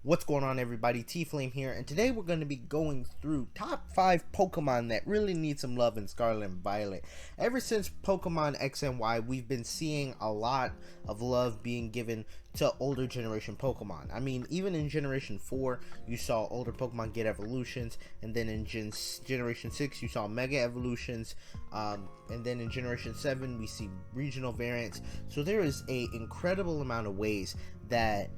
What's going on, everybody? T-Flame here, and today we're going to be going through top 5 Pokemon that really need some love in Scarlet and Violet. Ever since Pokemon X and Y, we've been seeing a lot of love being given to older generation Pokemon. I mean, even in Generation 4, you saw older Pokemon get evolutions, and then in Generation 6, you saw Mega Evolutions, and then in Generation 7, we see regional variants. So there is an incredible amount of ways that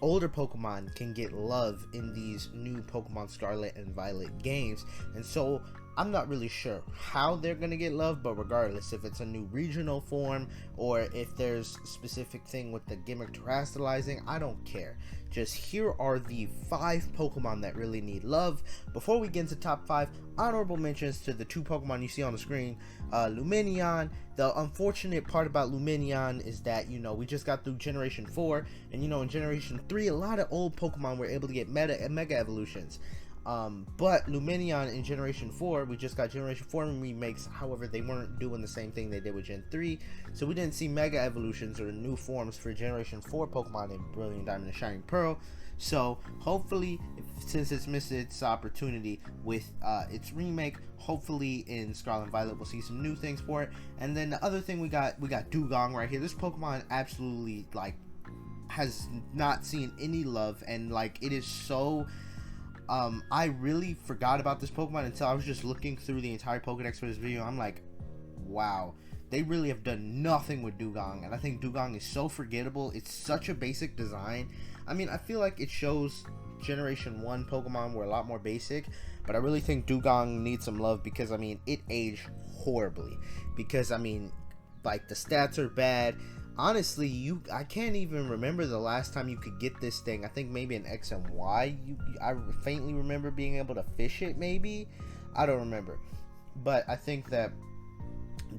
older Pokemon can get love in these new Pokemon Scarlet and Violet games, and so I'm not really sure how they're gonna get love, but regardless, if it's a new regional form or if there's a specific thing with the gimmick terastallizing, I don't care. Just here are the 5 Pokemon that really need love. Before we get into top 5, honorable mentions to the 2 Pokemon you see on the screen. Lumineon. The unfortunate part about Lumineon is that, we just got through Generation 4, and in Generation 3, a lot of old Pokemon were able to get Mega Evolutions. But Lumineon in Generation 4, we just got Generation 4 remakes. However, they weren't doing the same thing they did with Gen 3, so we didn't see Mega Evolutions or new forms for Generation 4 Pokemon in Brilliant Diamond and Shining Pearl. So hopefully, since it's missed its opportunity with its remake, hopefully in Scarlet and Violet we'll see some new things for it. And then the other thing we got Dewgong right here. This Pokemon absolutely has not seen any love, and it is so I really forgot about this Pokemon until I was just looking through the entire Pokedex for this video. I'm like, wow, they really have done nothing with Dewgong, and I think Dewgong is so forgettable. It's such a basic design. I mean, I feel like it shows Generation 1 Pokemon were a lot more basic, but I really think Dewgong needs some love because, it aged horribly. Because, the stats are bad. Honestly, I can't even remember the last time you could get this thing. I think maybe in X and Y, I faintly remember being able to fish it, maybe? I don't remember. But I think that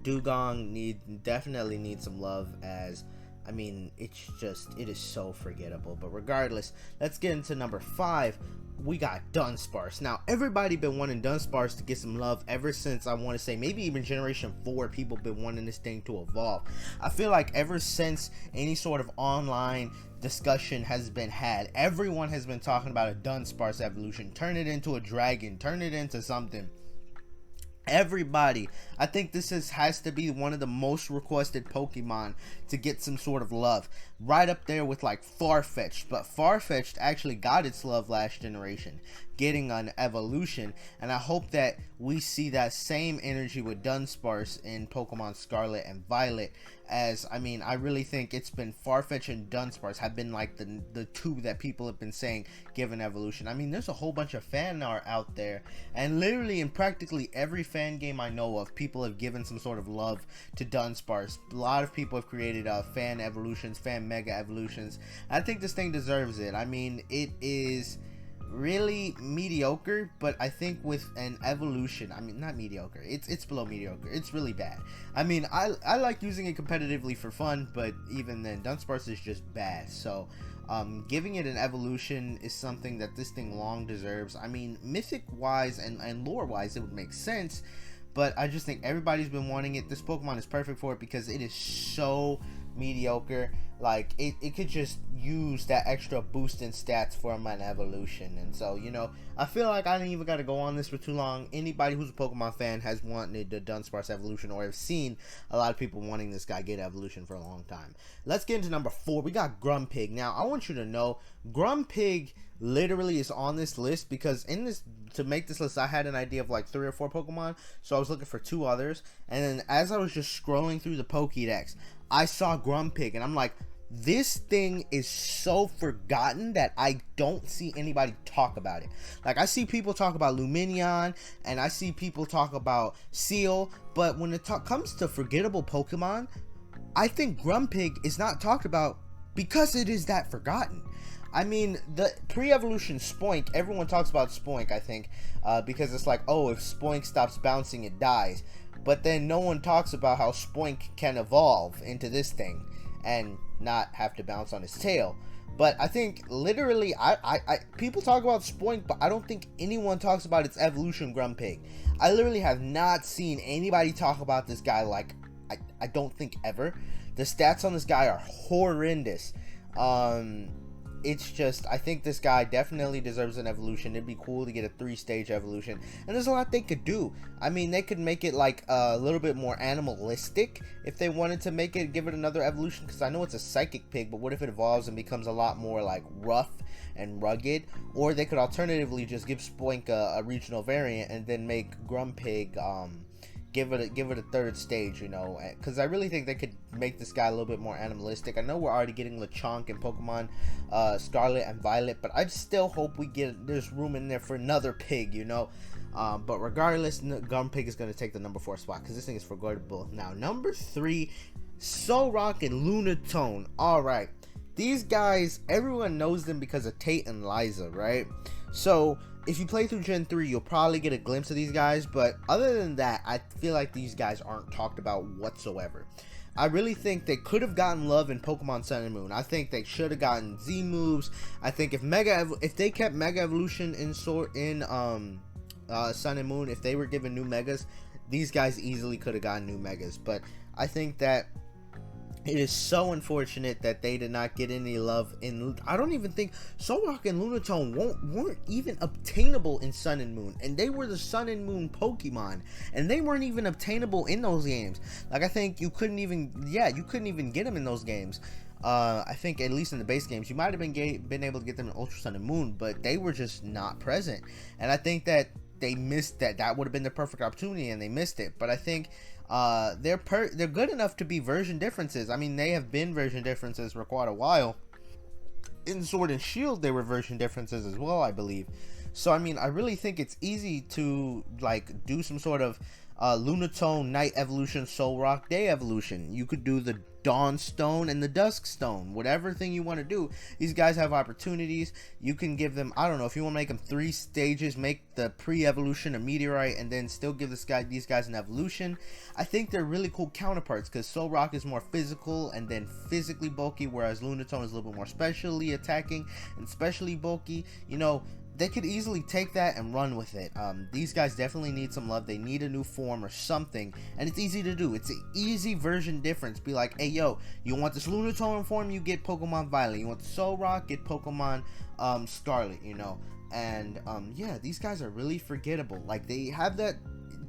Dewgong definitely needs some love, as it is so forgettable. But regardless, let's get into number 5. We got Dunsparce. Now, everybody been wanting Dunsparce to get some love ever since, I want to say, maybe even Generation 4, people been wanting this thing to evolve. I feel like ever since any sort of online discussion has been had, everyone has been talking about a Dunsparce evolution. Turn it into a dragon, turn it into something. Everybody, I think this has to be one of the most requested Pokemon to get some sort of love, right up there with Farfetch'd. But Farfetch'd actually got its love last generation, getting an evolution, and I hope that we see that same energy with Dunsparce in Pokemon Scarlet and Violet. As I really think it's been Farfetch'd and Dunsparce have been the 2 that people have been saying give an evolution. There's a whole bunch of fan art out there, and literally in practically every fan game I know of, people have given some sort of love to Dunsparce. A lot of people have created fan evolutions, fan Mega Evolutions. I think this thing deserves it. It is really mediocre, but I think with an evolution, not mediocre, it's below mediocre, it's really bad. I like using it competitively for fun, but even then, Dunsparce is just bad. So giving it an evolution is something that this thing long deserves. Mythic wise and lore wise, it would make sense, but I just think everybody's been wanting it. This Pokemon is perfect for it because it is so mediocre. It could just use that extra boost in stats from an evolution. And so, I feel like I didn't even got to go on this for too long. Anybody who's a Pokemon fan has wanted the Dunsparce evolution, or have seen a lot of people wanting this guy get evolution for a long time. Let's get into number 4. We got Gumpig. Now, I want you to know, Gumpig literally is on this list because to make this list, I had an idea of 3 or 4 Pokemon, so I was looking for 2 others, and then as I was just scrolling through the Pokédex, I saw Gumpig, and I'm like, this thing is so forgotten that I don't see anybody talk about it. I see people talk about Lumineon, and I see people talk about Seal, but when it comes to forgettable Pokemon, I think Gumpig is not talked about because it is that forgotten. The pre-evolution Spoink, everyone talks about Spoink, I think, because it's oh, if Spoink stops bouncing, it dies. But then no one talks about how Spoink can evolve into this thing and not have to bounce on his tail. But I think literally, people talk about Spoink, but I don't think anyone talks about its evolution Gumpig. I literally have not seen anybody talk about this guy I don't think ever. The stats on this guy are horrendous. it's just, I think this guy definitely deserves an evolution. It'd be cool to get a 3-stage evolution, and there's a lot they could do. I mean, they could make it like a little bit more animalistic if they wanted to make it, give it another evolution, because I know it's a psychic pig, but what if it evolves and becomes a lot more like rough and rugged? Or they could alternatively just give Spoink a regional variant and then make Gumpig give it a 3rd stage, you know, because I really think they could make this guy a little bit more animalistic. I know we're already getting Lechonk in Pokemon Scarlet and Violet, but I still hope there's room in there for another pig, you know. But regardless, Gumpig is going to take the number 4 spot because this thing is forgettable. Now, number 3, Solrock and Lunatone. Alright, these guys, everyone knows them because of Tate and Liza, right? So if you play through Gen 3, you'll probably get a glimpse of these guys, but other than that, I feel like these guys aren't talked about whatsoever. I really think they could have gotten love in Pokemon Sun and Moon. I think they should have gotten Z moves. I think if they kept Mega Evolution in Sun and Moon, if they were given new Megas, these guys easily could have gotten new Megas. But I think that it is so unfortunate that they did not get any love in. I don't even think Solrock and Lunatone weren't even obtainable in Sun and Moon, and they were the Sun and Moon Pokemon, and they weren't even obtainable in those games. Like, I think you couldn't even get them in those games. I think at least in the base games you might have been able to get them in Ultra Sun and Moon, but they were just not present. And I think that they missed that would have been the perfect opportunity, and they missed it. But I think they're good enough to be version differences. I mean, they have been version differences for quite a while. In Sword and Shield, they were version differences as well, I believe. So I mean, I really think it's easy to like do some sort of Lunatone Night Evolution, Solrock Day Evolution. You could do the Dawn Stone and the Dusk Stone, whatever thing you want to do. These guys have opportunities. You can give them, I don't know, if you want to make them 3 stages, make the pre-evolution a Meteorite, and then still give these guys an evolution. I think they're really cool counterparts, because Solrock is more physical and then physically bulky, whereas Lunatone is a little bit more specially attacking and specially bulky. You know, they could easily take that and run with it. These guys definitely need some love. They need a new form or something, and it's easy to do. It's an easy version difference. Be like, hey, yo, you want this Lunatone form, you get Pokemon Violet. You want the Solrock, get Pokemon Scarlet, you know. And yeah, these guys are really forgettable. Like, they have that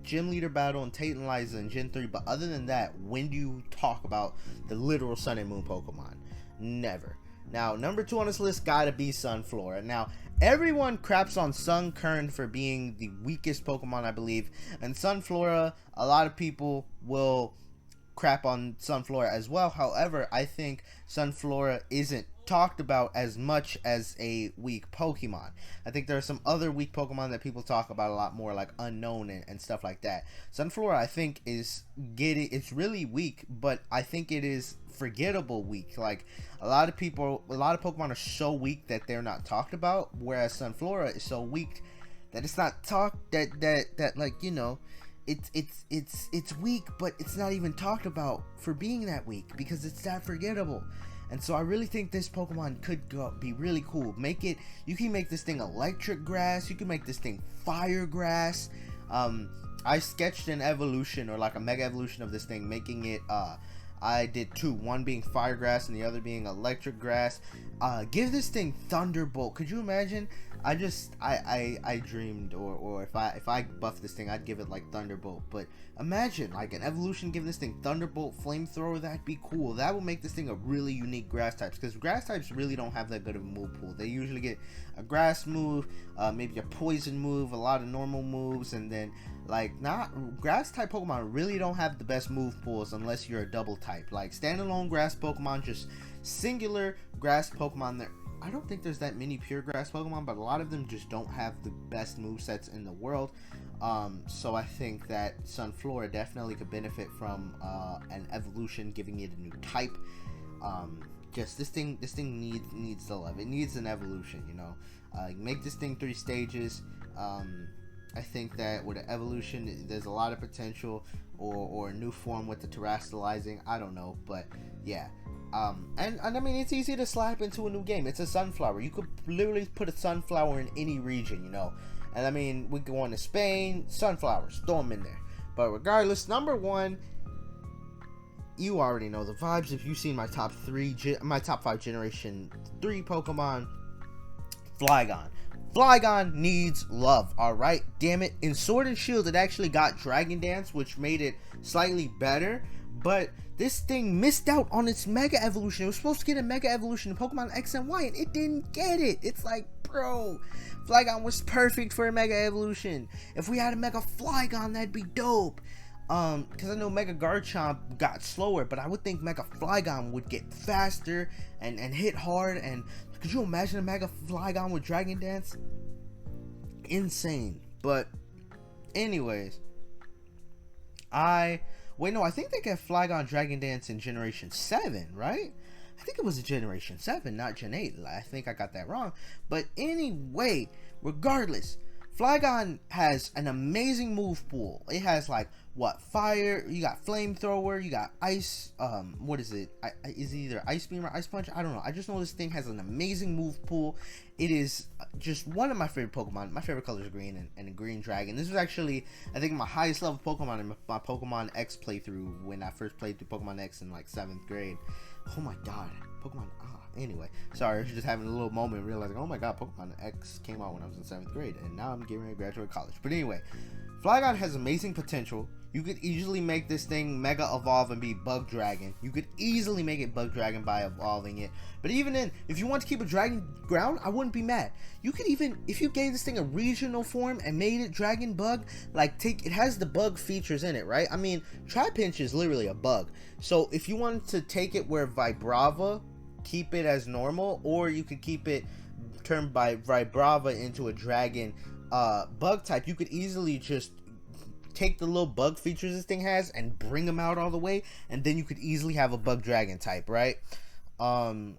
gym leader battle in Tate and Liza in Gen 3, but other than that, when do you talk about the literal Sun and Moon Pokemon? Never. Now, number 2 on this list gotta be Sunflora. Now, everyone craps on Sunkern for being the weakest Pokemon, I believe, and Sunflora, a lot of people will crap on Sunflora as well. However, I think Sunflora isn't talked about as much as a weak Pokemon. I think there are some other weak Pokemon that people talk about a lot more, like Unknown and stuff like that. Sunflora, I think, it's really weak, but I think it is forgettable weak. Like, a lot of Pokemon are so weak that they're not talked about, whereas Sunflora is so weak that it's not talked that like, you know, it's weak, but it's not even talked about for being that weak because it's that forgettable. And so I really think this Pokemon could be really cool. You can make this thing electric grass. You can make this thing fire grass. I sketched an evolution, or like a mega evolution of this thing, making it, I did 2, one being fire grass and the other being electric grass. Give this thing Thunderbolt. Could you imagine? I dreamed, or if I buff this thing, I'd give it like Thunderbolt. But imagine like an evolution, give this thing Thunderbolt, Flamethrower. That'd be cool. That would make this thing a really unique grass types, because grass types really don't have that good of a move pool. They usually get a grass move, maybe a poison move, a lot of normal moves, and then like grass type Pokemon really don't have the best move pools unless you're a double type. Like standalone grass Pokemon, just singular grass Pokemon, there I don't think there's that many pure grass Pokemon, but a lot of them just don't have the best movesets in the world. So I think that Sunflora definitely could benefit from an evolution, giving it a new type. Just this thing needs the love. It needs an evolution, you know. Make this thing 3 stages. I think that with an evolution, there's a lot of potential, or a new form with the terrestrializing. I don't know, but yeah. And I mean, it's easy to slap into a new game. It's a sunflower. You could literally put a sunflower in any region, you know. And I mean, we go on to Spain, sunflowers, throw them in there. But regardless, number 1, you already know the vibes. If you've seen my top 5 Generation 3 Pokemon, Flygon needs love, alright? Damn it. In Sword and Shield, it actually got Dragon Dance, which made it slightly better, but this thing missed out on its Mega Evolution. It was supposed to get a Mega Evolution in Pokemon X and Y, and it didn't get it. It's like, bro, Flygon was perfect for a Mega Evolution. If we had a Mega Flygon, that'd be dope. Because I know Mega Garchomp got slower, but I would think Mega Flygon would get faster and hit hard. And could you imagine a Mega Flygon with Dragon Dance? Insane. But anyways, I think they got Flygon Dragon Dance in Generation 7, right? I think it was a Generation 7, not Gen 8. I think I got that wrong. But anyway, regardless, Flygon has an amazing move pool. It has like, what, fire, you got flamethrower, you got ice, what is it? Is it either ice beam or ice punch? I don't know. I just know this thing has an amazing move pool. It is just one of my favorite Pokemon. My favorite color is green and a green dragon. This was actually, I think, my highest level Pokemon in my Pokemon X playthrough when I first played through Pokemon X in like 7th grade. Oh my god, Pokemon, anyway, sorry, I was just having a little moment realizing, oh my god, Pokemon X came out when I was in 7th grade, and now I'm getting ready to graduate college. But anyway, Flygon has amazing potential. You could easily make this thing Mega Evolve and be Bug Dragon. You could easily make it Bug Dragon by evolving it. But even then, if you want to keep a Dragon ground, I wouldn't be mad. You could even, if you gave this thing a regional form and made it Dragon Bug, like it has the bug features in it, right? I mean, Trapinch is literally a bug. So if you wanted to take it where Vibrava, keep it as normal, or you could keep it turned by Vibrava into a Dragon bug type, you could easily just take the little bug features this thing has and bring them out all the way, and then you could easily have a Bug Dragon type, right?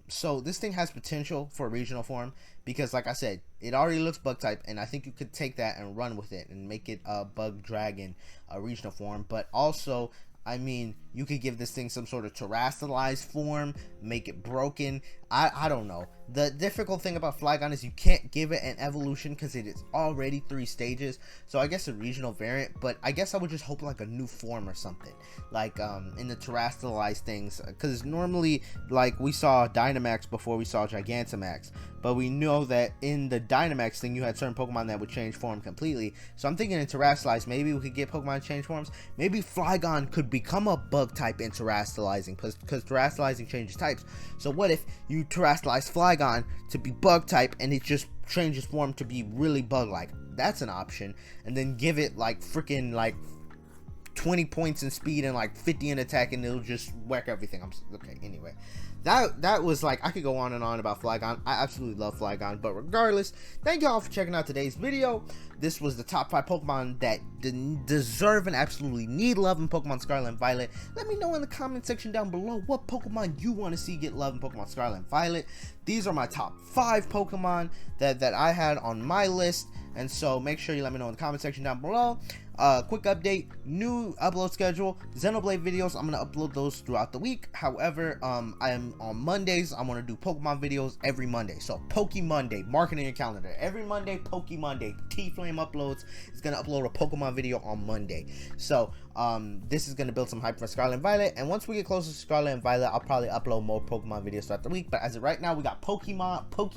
So this thing has potential for a regional form because, like I said, it already looks bug type, and I think you could take that and run with it and make it a Bug Dragon, a regional form. But also, I mean, you could give this thing some sort of terrestrialized form, make it broken. I don't know. The difficult thing about Flygon is you can't give it an evolution because it is already 3 stages. So I guess a regional variant, but I guess I would just hope like a new form or something. Like in the terrestrialized things, because normally, like, we saw Dynamax before we saw Gigantamax. But we know that in the Dynamax thing, you had certain Pokemon that would change form completely. So I'm thinking in terrestrialized, maybe we could get Pokemon change forms. Maybe Flygon could become a bug type in terrestrializing, because terrestrializing changes types. So what if you terrestrialize Flygon to be bug type and it just changes form to be really bug like? That's an option. And then give it like freaking like 20 points in speed and like 50 in attack, and it'll just wreck everything. Okay, anyway, that was like, I could go on and on about Flygon. I absolutely love Flygon. But regardless, thank y'all for checking out today's video. This was the top 5 Pokemon that deserve and absolutely need love in Pokemon Scarlet and Violet. Let me know in the comment section down below what Pokemon you want to see get love in Pokemon Scarlet and Violet. These are my top 5 Pokemon that I had on my list, and so make sure you let me know in the comment section down below. Quick update, new upload schedule, Xenoblade videos, I'm going to upload those throughout the week. However, I am on Mondays, I'm going to do Pokemon videos every Monday. So Poke Monday, mark it in your calendar. Every Monday, Poke Monday. T-Flame uploads is going to upload a Pokemon video on Monday. So this is going to build some hype for Scarlet and Violet, and once we get closer to Scarlet and Violet, I'll probably upload more Pokemon videos throughout the week. But as of right now, we got Poke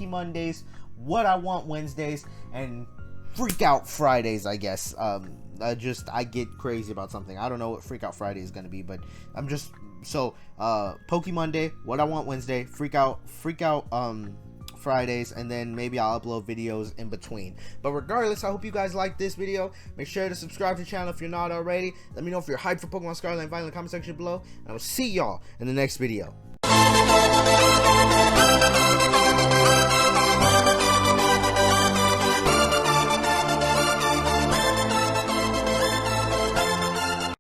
Mondays, What I Want Wednesdays, and Freak Out Fridays, I guess. I get crazy about something. I don't know what Freak Out Friday is going to be, but I'm just, so Poke Monday, What I Want Wednesday, Freak Out Fridays, and then maybe I'll upload videos in between. But regardless, I hope you guys like this video. Make sure to subscribe to the channel if you're not already. Let me know if you're hyped for Pokemon Scarlet and Violet in the comment section below, and I will see y'all in the next video.